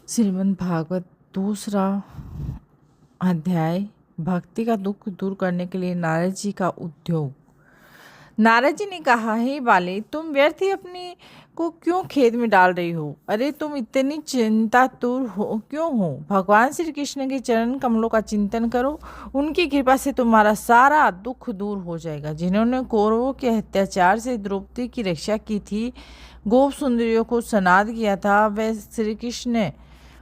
श्रीमद् भागवत दूसरा अध्याय भक्ति का दुख दूर करने के लिए नारद जी का उद्योग। नारद जी ने कहा, हे बाले, तुम व्यर्थ ही अपने को क्यों खेद में डाल रही हो? अरे तुम इतनी चिंतातुर क्यों हो? भगवान श्री कृष्ण के चरण कमलों का चिंतन करो। उनकी कृपा से तुम्हारा सारा दुख दूर हो जाएगा। जिन्होंने कौरवों के अत्याचार से द्रौपदी की रक्षा की थी, गोप सुंदरियों को सनाद किया था, वह श्री कृष्ण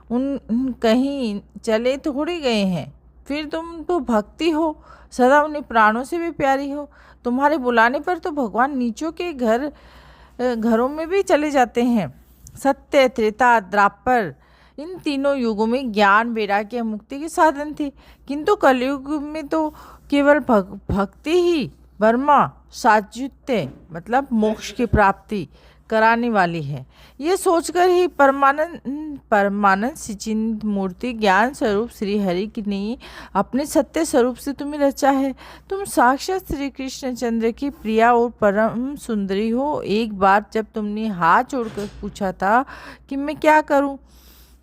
उन कहीं चले थोड़ी गए हैं। फिर तुम तो भक्ति हो, सदा उन्हें प्राणों से भी प्यारी हो। तुम्हारे बुलाने पर तो भगवान नीचों के घरों में भी चले जाते हैं। सत्य, त्रेता, द्वापर, इन तीनों युगों में ज्ञान, वैराग्य, मुक्ति के साधन थे, किंतु कलयुग में तो केवल भक्ति ही ब्रह्मा सायुज्य मतलब मोक्ष की प्राप्ति कराने वाली है। ये सोचकर ही परमानंद सच्चिद मूर्ति ज्ञान स्वरूप श्री हरि की ने अपने सत्य स्वरूप से तुम्हें रचा है। तुम साक्षात श्री कृष्ण चंद्र की प्रिया और परम सुंदरी हो। एक बार जब तुमने हाथ जोड़कर पूछा था कि मैं क्या करूं,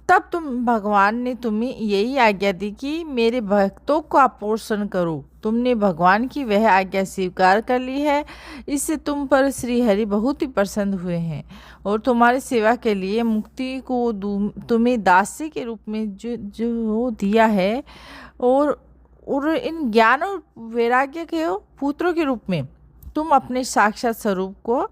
तब भगवान ने तुम्हें यही आज्ञा दी कि मेरे भक्तों का पोषण करो। तुमने भगवान की वह आज्ञा स्वीकार कर ली है। इससे तुम पर श्री हरि बहुत ही प्रसन्न हुए हैं और तुम्हारी सेवा के लिए मुक्ति को तुम्हें दासी के रूप में जो दिया है और इन ज्ञान और वैराग्य के पुत्रों के रूप में तुम अपने साक्षात स्वरूप को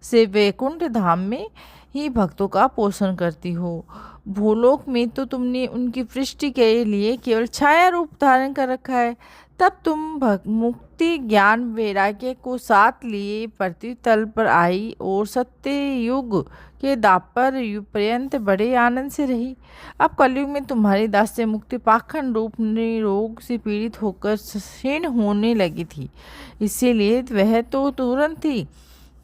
से वैकुंठ धाम में ही भक्तों का पोषण करती हो। भूलोक में तो तुमने उनकी पृष्टि के लिए केवल छाया रूप धारण कर रखा है। तब तुम मुक्ति, ज्ञान, वैराग्य को साथ लिए पृथ्वी तल पर आई और सत्य युग के दापर युग पर्यंत बड़े आनंद से रही। अब कलयुग में तुम्हारी दास्य मुक्ति पाखंड रूप रोग से पीड़ित होकर क्षीण होने लगी थी, इसीलिए वह तो तुरंत ही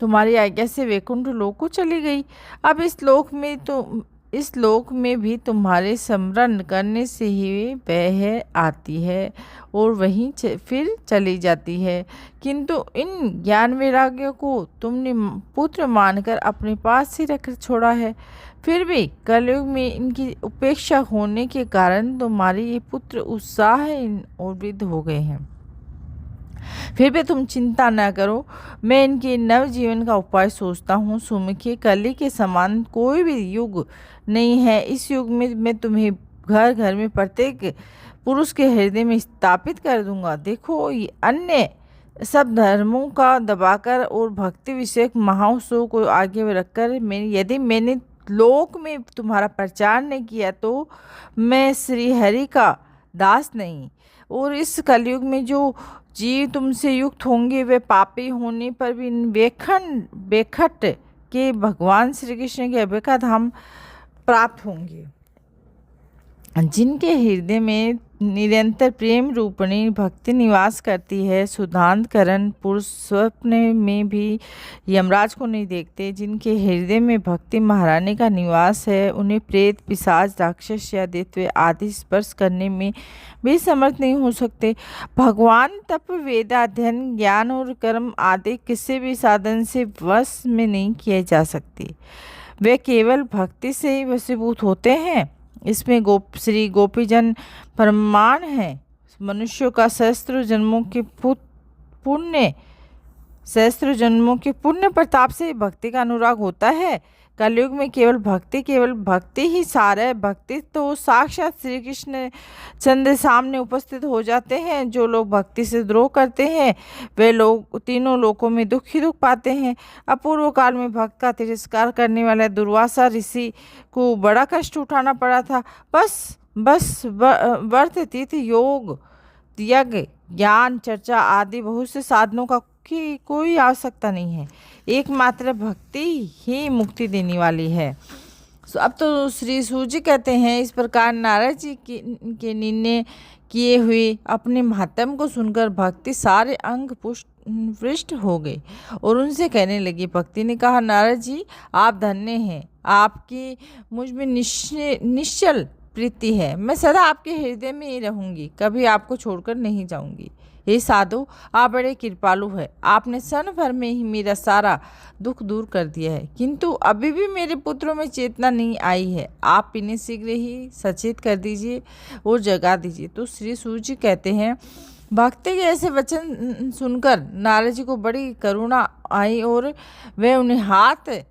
तुम्हारी आज्ञा से वैकुंठ लोक को चली गई। अब इस लोक में भी तुम्हारे स्मरण करने से ही वह आती है और वहीं फिर चली जाती है, किंतु इन ज्ञान वैराग्यों को तुमने पुत्र मानकर अपने पास ही रख छोड़ा है। फिर भी कलयुग में इनकी उपेक्षा होने के कारण तुम्हारे ये पुत्र उत्साह और वृद्ध हो गए हैं। फिर भी तुम चिंता न करो, मैं इनके नव जीवन का उपाय सोचता हूँ। सुमुखी, कली के समान कोई भी युग नहीं है। इस युग में मैं तुम्हें घर घर में प्रत्येक पुरुष के हृदय में स्थापित कर दूंगा। देखो, ये अन्य सब धर्मों का दबाकर और भक्ति विषयक महाउत्सव को आगे रखकर यदि मैंने लोक में तुम्हारा प्रचार नहीं किया तो मैं श्री हरि का दास नहीं। और इस कलयुग में जो जीव तुमसे युक्त होंगे वे पापी होने पर भी बेखट के भगवान श्री कृष्ण के अभय धाम प्राप्त होंगे। जिनके हृदय में निरंतर प्रेम रूपणी भक्ति निवास करती है, सुधांतकरण पुरुष स्वप्न में भी यमराज को नहीं देखते। जिनके हृदय में भक्ति महारानी का निवास है, उन्हें प्रेत, पिशाच, राक्षस या दैत्य आदि स्पर्श करने में भी समर्थ नहीं हो सकते। भगवान तप, वेदाध्ययन, ज्ञान और कर्म आदि किसी भी साधन से वश में नहीं किए जा सकते। वे केवल भक्ति से ही वशीभूत होते हैं। इसमें श्री गोपीजन प्रमाण है। मनुष्यों का सहस्त्र जन्मों के पुण्य प्रताप से भक्ति का अनुराग होता है। कलयुग में केवल भक्ति ही सार है। भक्ति तो साक्षात श्री कृष्ण चंद्र सामने उपस्थित हो जाते हैं। जो लोग भक्ति से द्रोह करते हैं वे लोग तीनों लोकों में दुख ही दुख पाते हैं। अपूर्व काल में भक्त का तिरस्कार करने वाले दुर्वासा ऋषि को बड़ा कष्ट उठाना पड़ा था। बस व्रत, तीर्थ, योग, यज्ञ, ज्ञान, चर्चा आदि बहुत से साधनों का की कोई आवश्यकता नहीं है। एकमात्र भक्ति ही मुक्ति देने वाली है। अब तो श्री सूर्य कहते हैं, इस प्रकार नारद जी के निर्णय किए हुए अपने महात्म को सुनकर भक्ति सारे अंग पृष्ठ हो गए और उनसे कहने लगी। भक्ति ने कहा, नारद जी, आप धन्य हैं। आपकी मुझ में निश्चल प्रीति है। मैं सदा आपके हृदय में ही रहूंगी, कभी आपको छोड़कर नहीं जाऊंगी। हे साधु, आप बड़े कृपालु है। आपने क्षण भर में ही मेरा सारा दुख दूर कर दिया है, किंतु अभी भी मेरे पुत्रों में चेतना नहीं आई है। आप इन्हें शीघ्र ही सचेत कर दीजिए और जगा दीजिए। तो श्री सूर्य जी कहते हैं, भक्ति के ऐसे वचन सुनकर नारद जी को बड़ी करुणा आई और वे उन्हें हाथ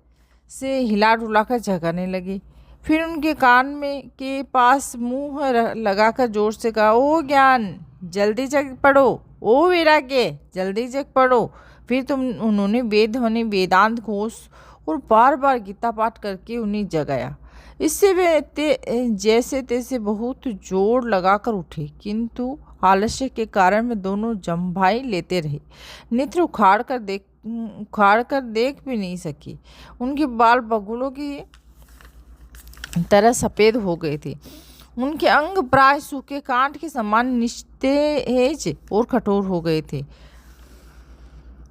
से हिला डुला कर जगाने लगे। फिर उनके कान में के पास मुंह लगाकर जोर से कहा, ओ ज्ञान जल्दी जग पढ़ो, ओ वैराग्य जल्दी जग पढ़ो। फिर उन्होंने वेद ध्वनि, वेदांत घोष और बार बार गीता पाठ करके उन्हें जगाया। इससे वे जैसे तैसे बहुत जोर लगाकर उठे, किंतु आलस्य के कारण वे दोनों जम्भाई लेते रहे। नेत्र उखाड़ कर देख भी नहीं सकी। उनके बाल बगुलों की तरह सफ़ेद हो गए थे। उनके अंग प्राय सूखे कांट के समान निस्तेज और कठोर हो गए थे।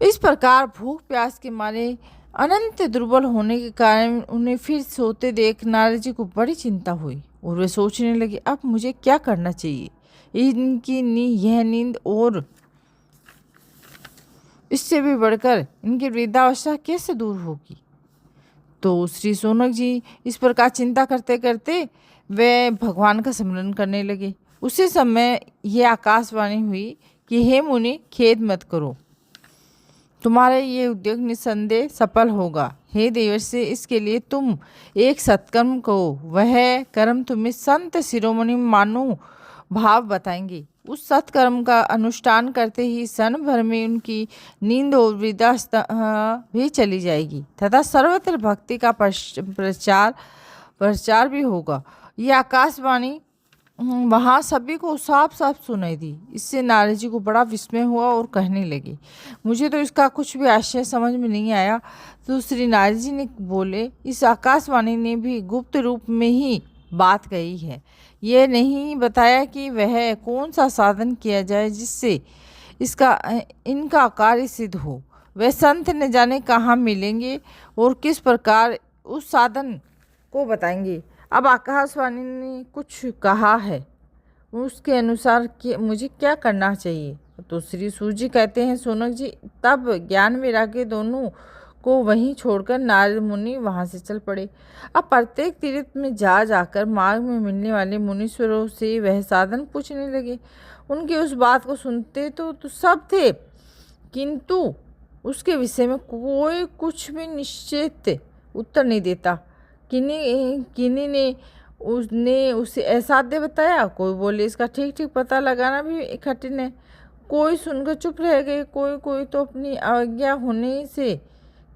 इस प्रकार भूख प्यास के मारे अनंत दुर्बल होने के कारण उन्हें फिर सोते देख नारद जी को बड़ी चिंता हुई और वे सोचने लगे, अब मुझे क्या करना चाहिए। यह नींद और इससे भी बढ़कर इनकी वृद्धावस्था कैसे दूर होगी। तो श्री शौनक जी इस प्रकार चिंता करते करते वे भगवान का स्मरण करने लगे। उसी समय यह आकाशवाणी हुई कि हे मुनि, खेद मत करो, तुम्हारा ये उद्योग निस्संदेह सफल होगा। हे देवर्षि, इसके लिए तुम एक सत्कर्म करो। वह कर्म तुम्हें संत शिरोमणि मानो भाव बताएंगे। उस सत्कर्म का अनुष्ठान करते ही क्षण भर में उनकी नींद और वृद्धावस्था भी चली जाएगी तथा सर्वत्र भक्ति का प्रचार भी होगा। यह आकाशवाणी वहाँ सभी को साफ साफ सुनाई दी। इससे नारद जी को बड़ा विस्मय हुआ और कहने लगे, मुझे तो इसका कुछ भी आशय समझ में नहीं आया। तो श्री नारद जी ने बोले, इस आकाशवाणी ने भी गुप्त रूप में ही बात कही है। यह नहीं बताया कि वह कौन सा साधन किया जाए जिससे इनका कार्य सिद्ध हो। वह संत न जाने कहाँ मिलेंगे और किस प्रकार उस साधन को बताएंगे। अब आकाशवाणी ने कुछ कहा है, उसके अनुसार कि मुझे क्या करना चाहिए। तो श्री सूर्य जी कहते हैं, शौनक जी, तब ज्ञान वैराग्य दोनों को वहीं छोड़कर नारद मुनि वहां से चल पड़े। अब प्रत्येक तीर्थ में जाकर मार्ग में मिलने वाले मुनीश्वरों से वह साधन पूछने लगे। उनकी उस बात को सुनते तो सब थे, किंतु उसके विषय में कोई कुछ भी निश्चित उत्तर नहीं देता। किन्हीं ने उसे असाध्य बताया, कोई बोले इसका ठीक ठीक पता लगाना भी कठिन है। कोई सुनकर चुप रह गए, कोई तो अपनी अवज्ञा होने से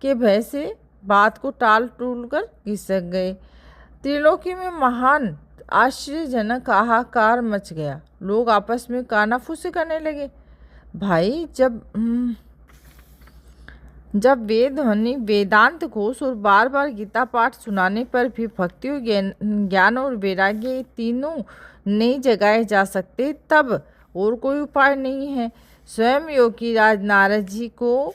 के भय से बात को टाल टूल कर घिसक गए। त्रिलोकी में महान आश्चर्यजनक हाहाकार मच गया। लोग आपस में कानाफूसी करने लगे। भाई, जब वेद ध्वनि, वेदांत घोष और बार बार गीता पाठ सुनाने पर भी भक्ति, ज्ञान और वैराग्य तीनों नहीं जगाए जा सकते, तब और कोई उपाय नहीं है। स्वयं योगी राज नारद जी को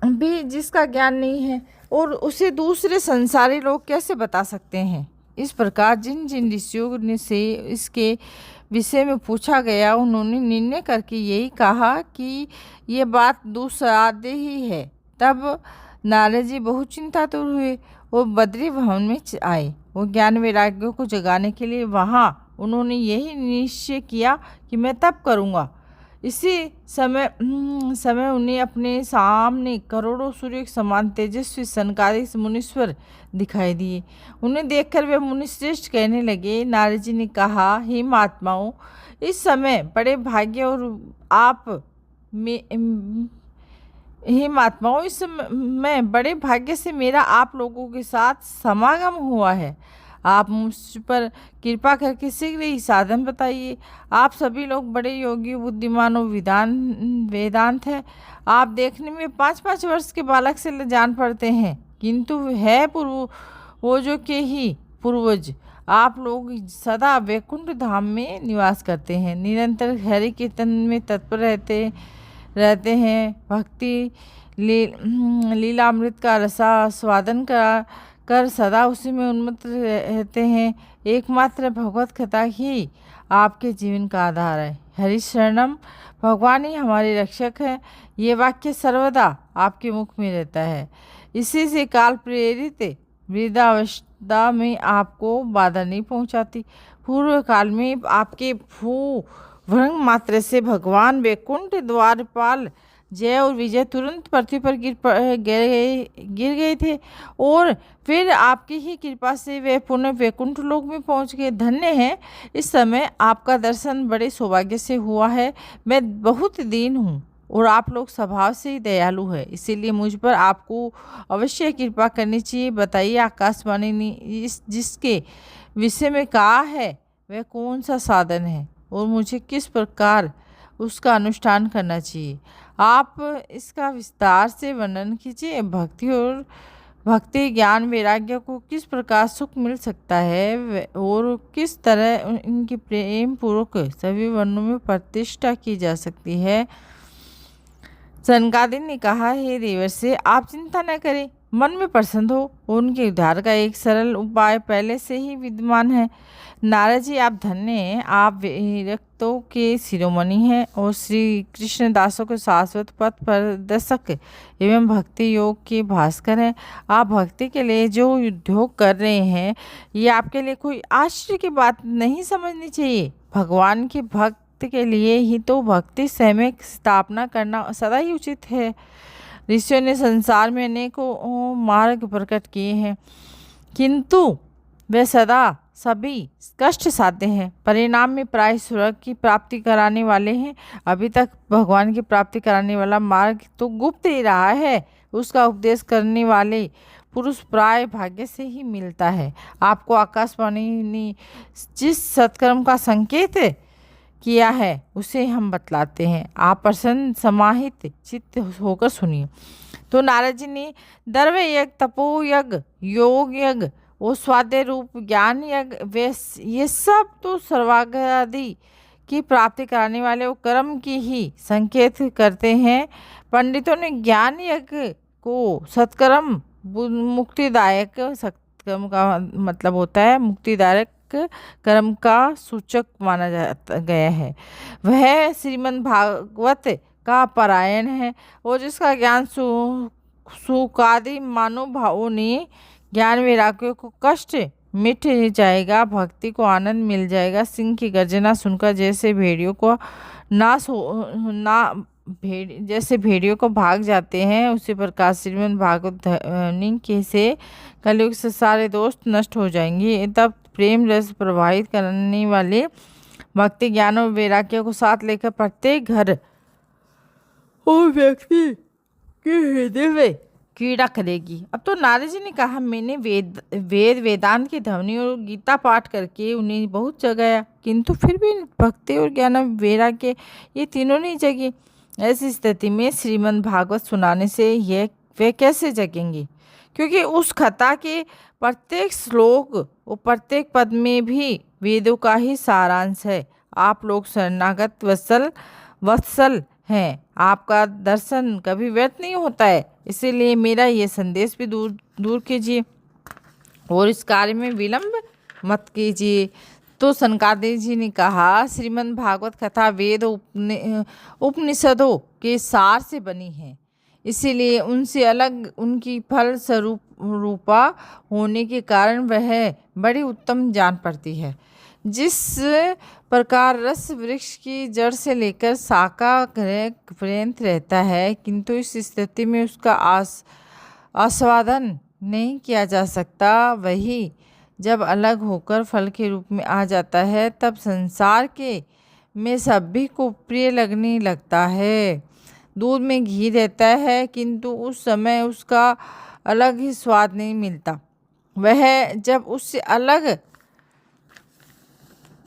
भी जिसका ज्ञान नहीं है और उसे दूसरे संसारी लोग कैसे बता सकते हैं। इस प्रकार जिन जिन ऋषियों से इसके विषय में पूछा गया, उन्होंने निर्णय करके यही कहा कि ये बात दुस्साध्य ही है। तब नारद जी बहुत चिंतातुर हुए और बद्री भवन में आए। वो ज्ञान वैराग्यों को जगाने के लिए वहाँ उन्होंने यही निश्चय किया कि मैं तप करूँगा। इसी समय उन्हें अपने सामने करोड़ों सूर्य के समान तेजस्वी सनकादिक मुनीश्वर दिखाई दिए। उन्हें देखकर वे मुनिश्रेष्ठ कहने लगे। नारद जी ने कहा, हे महात्माओं, इस समय बड़े भाग्य और आप में हे महात्माओं, इस समय बड़े भाग्य से मेरा आप लोगों के साथ समागम हुआ है। आप मुझ पर कृपा करके शीघ्र ही साधन बताइए। आप सभी लोग बड़े योगी, बुद्धिमान और वेदांत हैं। आप देखने में 5-5 वर्ष के बालक से जान पड़ते हैं, किंतु है पूर्वजों के ही पूर्वज। आप लोग सदा वैकुंठ धाम में निवास करते हैं, निरंतर हरि कीर्तन में तत्पर रहते हैं, भक्ति लीलामृत का रसास्वादन कर सदा उसी में उन्मत्त रहते हैं। एकमात्र भगवत कथा ही आपके जीवन का आधार है। हरि शरणम, भगवान ही हमारे रक्षक है। ये वाक्य सर्वदा आपके मुख में रहता है। इसी से काल प्रेरित वृद्धावस्था में आपको बाधा नहीं पहुंचाती। पूर्व काल में आपके भ्रूण मात्र से भगवान वैकुंठ द्वारपाल जय और विजय तुरंत पृथ्वी पर गिर गए थे और फिर आपकी ही कृपा से वे पुनः वैकुंठ लोक में पहुंच गए। धन्य है, इस समय आपका दर्शन बड़े सौभाग्य से हुआ है। मैं बहुत दीन हूँ और आप लोग स्वभाव से ही दयालु है, इसीलिए मुझ पर आपको अवश्य कृपा करनी चाहिए। बताइए, आकाशवाणी ने इस जिसके विषय में कहा है वह कौन सा साधन है और मुझे किस प्रकार उसका अनुष्ठान करना चाहिए। आप इसका विस्तार से वर्णन कीजिए। भक्ति ज्ञान वैराग्य को किस प्रकार सुख मिल सकता है और किस तरह इनकी प्रेम पूर्वक सभी वर्णों में प्रतिष्ठा की जा सकती है। सनकादिक ने कहा, हे देवर्षि, आप चिंता न करें, मन में प्रसन्न हो। उनके उद्धार का एक सरल उपाय पहले से ही विद्यमान है। नारद जी, आप धन्य हैं। आप विरक्तों के शिरोमणि हैं और श्री कृष्णदासों के शाश्वत पथ प्रदर्शक एवं भक्ति योग के भास्कर हैं। आप भक्ति के लिए जो उद्योग कर रहे हैं, ये आपके लिए कोई आश्चर्य की बात नहीं समझनी चाहिए। भगवान के भक्त के लिए ही तो भक्ति सम्यक स्थापना करना सदा ही उचित है। ऋषियों ने संसार में अनेकों मार्ग प्रकट किए हैं, किंतु वे सदा सभी कष्ट साध्य हैं। परिणाम में प्राय स्वर्ग की प्राप्ति कराने वाले हैं। अभी तक भगवान की प्राप्ति कराने वाला मार्ग तो गुप्त ही रहा है। उसका उपदेश करने वाले पुरुष प्राय भाग्य से ही मिलता है। आपको आकाशवाणी ने जिस सत्कर्म का संकेत किया है उसे हम बतलाते हैं। आप प्रसन्न समाहित चित्त होकर सुनिए। तो नारद जी ने दर्व यज्ञ, तपो यज्ञ, योग यज्ञ और स्वाध्याय रूप ज्ञान यज्ञ, वे ये सब तो सर्वागादि की प्राप्ति कराने वाले वो कर्म की ही संकेत करते हैं। पंडितों ने ज्ञान यज्ञ को सत्कर्म मुक्तिदायक, सत्कर्म का मतलब होता है मुक्तिदायक कर्म का सूचक माना जाता गया है। वह श्रीमद् भागवत का पारायण है और जिसका ज्ञान सुकादि महानुभावों ने ज्ञान वैराग्य को कष्ट मिट जाएगा, भक्ति को आनंद मिल जाएगा। सिंह की गर्जना सुनकर जैसे भेड़ियों को जैसे भेड़ियों को भाग जाते हैं, उसी प्रकार श्रीमद् भागवत ध्वनि के से कलयुग से सारे दोस्त नष्ट हो जाएंगे। तब प्रेम रस प्रवाहित करने वाले भक्ति ज्ञान और वैराग्य को साथ लेकर प्रत्येक घर और व्यक्ति के हृदय में क्रीड़ा करेगी। अब तो नारद जी ने कहा, मैंने वेदांत की ध्वनि और गीता पाठ करके उन्हें बहुत जगाया, किंतु फिर भी भक्ति और ज्ञान वैराग्य ये तीनों नहीं जगे। ऐसी स्थिति में श्रीमद् भागवत सुनाने से वे कैसे जगेंगे, क्योंकि उस कथा के प्रत्येक श्लोक और प्रत्येक पद में भी वेदों का ही सारांश है। आप लोग शरणागत वत्सल हैं, आपका दर्शन कभी व्यर्थ नहीं होता है। इसीलिए मेरा ये संदेश भी दूर कीजिए और इस कार्य में विलंब मत कीजिए। तो सनकादिक जी ने कहा, श्रीमद् भागवत कथा वेद उपनिषदों के सार से बनी है, इसीलिए उनसे अलग उनकी फल स्वरूपा होने के कारण वह बड़ी उत्तम जान पड़ती है। जिस प्रकार रस वृक्ष की जड़ से लेकर शाखा पर्यंत रहता है, किंतु इस स्थिति में उसका आस्वादन नहीं किया जा सकता, वही जब अलग होकर फल के रूप में आ जाता है तब संसार के में सभी को प्रिय लगने लगता है। दूध में घी रहता है, किंतु उस समय उसका अलग ही स्वाद नहीं मिलता। वह जब उससे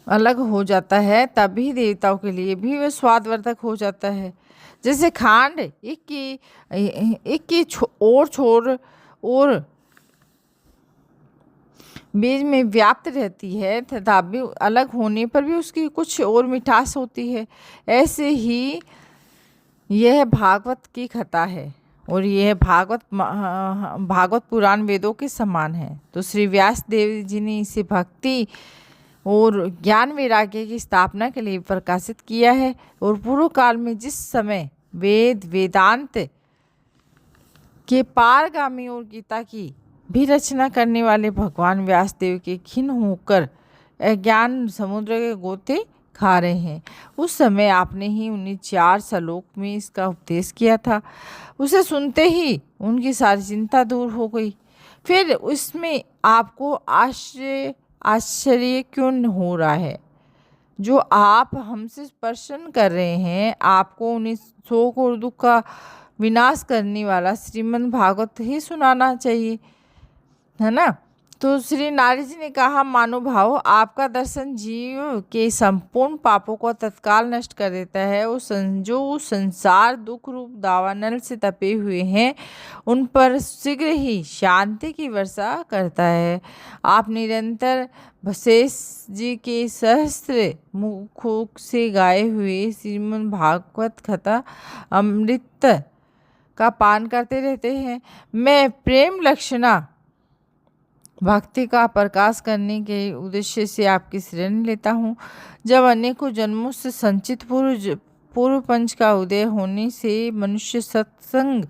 अलग हो जाता है तभी देवताओं के लिए भी वह स्वादवर्धक हो जाता है। जैसे खांड एक की छोर और बीज में व्याप्त रहती है, तथा भी अलग होने पर भी उसकी कुछ और मिठास होती है। ऐसे ही यह भागवत की कथा है और यह भागवत पुराण वेदों के समान है। तो श्री व्यास देव जी ने इसे भक्ति और ज्ञान वैराग्य की स्थापना के लिए प्रकाशित किया है। और पूर्व काल में जिस समय वेद वेदांत के पारगामी और गीता की भी रचना करने वाले भगवान व्यासदेव के खिन्न होकर अज्ञान समुद्र के गोते खा रहे हैं, उस समय आपने ही उन्हें 4 श्लोक में इसका उपदेश किया था। उसे सुनते ही उनकी सारी चिंता दूर हो गई। फिर उसमें आपको आश्चर्य क्यों हो रहा है? जो आप हमसे प्रश्न कर रहे हैं, आपको उन्हें शोक और दुख का विनाश करने वाला श्रीमद् भागवत ही सुनाना चाहिए, है ना। तो श्री नारद जी ने कहा, मानुभाव, आपका दर्शन जीव के संपूर्ण पापों को तत्काल नष्ट कर देता है। जो संसार दुख रूप दावानल से तपे हुए हैं, उन पर शीघ्र ही शांति की वर्षा करता है। आप निरंतर वशिष्ठ जी के सहस्त्र मुखों से गाए हुए श्रीमद् भागवत कथा अमृत का पान करते रहते हैं। मैं प्रेम लक्षणा भक्ति का प्रकाश करने के उद्देश्य से आपकी शरण लेता हूँ। जब अनेकों जन्मों से संचित पूर्व पंच का उदय होने से मनुष्य सत्संग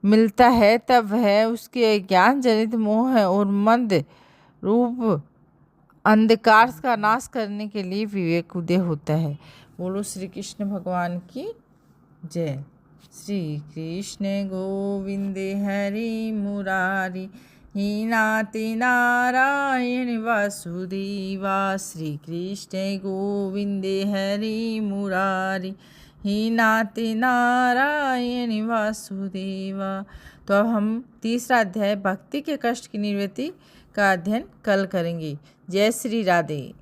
मिलता है, तब वह उसके ज्ञान जनित मोह और मंद रूप अंधकार का नाश करने के लिए विवेक उदय होता है। बोलो श्री कृष्ण भगवान की जय। श्री कृष्ण गोविंदे हरि मुरारी, ही नाते नारायण वासुदेवा। श्री कृष्ण गोविंदे हरि मुरारी, ही नाते नारायण वासुदेवा। तो अब हम तीसरा अध्याय भक्ति के कष्ट की निवृत्ति का अध्ययन कल करेंगे। जय श्री राधे।